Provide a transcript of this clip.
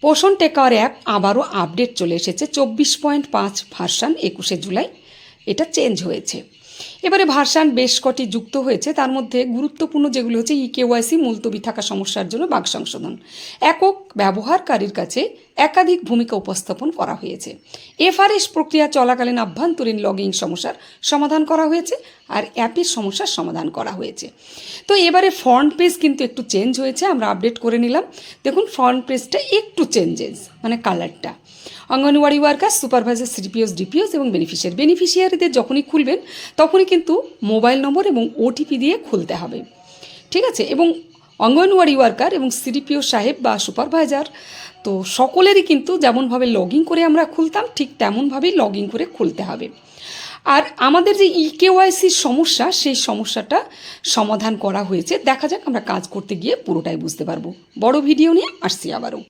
পোষণ টেকার অ্যাপ আবারও আপডেট চলে এসেছে 24.5 ভার্সান 21শে জুলাই এটা চেঞ্জ হয়েছে। এবারে ভার্সান বেশ কটি যুক্ত হয়েছে, তার মধ্যে গুরুত্বপূর্ণ যেগুলো হচ্ছে ইকেওয়াইসি মুলতবি থাকা সমস্যার জন্য বাগ সংশোধন, একক ব্যবহারকারীর কাছে একাধিক ভূমিকা উপস্থাপন করা হয়েছে, এফআরএস প্রক্রিয়া চলাকালীন আভ্যন্তরীণ লগইন সমস্যার সমাধান করা হয়েছে, আর অ্যাপের সমস্যার সমাধান করা হয়েছে। তো এবারে ফ্রন্ট পেজ কিন্তু একটু চেঞ্জ হয়েছে, আমরা আপডেট করে নিলাম। দেখুন ফ্রন্ট পেজটা একটু চেঞ্জেস, মানে কালারটা। অঙ্গনওয়াড়ি ওয়ার্কার, সুপারভাইজার, সিডিপিওস, ডিপিওস এবং বেনিফিশিয়ারিদের যখনই খুলবেন তখনই কিন্তু মোবাইল নম্বর এবং ওটিপি দিয়ে খুলতে হবে, ঠিক আছে। এবং অঙ্গনওয়াড়ি ওয়ার্কার এবং সিডিপিও সাহেব বা সুপারভাইজার তো সকলেরই কিন্তু যেমনভাবে লগ ইন করে আমরা খুলতাম ঠিক তেমনভাবেই লগ ইন করে খুলতে হবে। আর আমাদের যে ইকেওয়াইসির সমস্যা, সেই সমস্যাটা সমাধান করা হয়েছে। দেখা যাক, আমরা কাজ করতে গিয়ে পুরোটাই বুঝতে পারবো। বড় ভিডিও নিয়ে আসছি আবারও।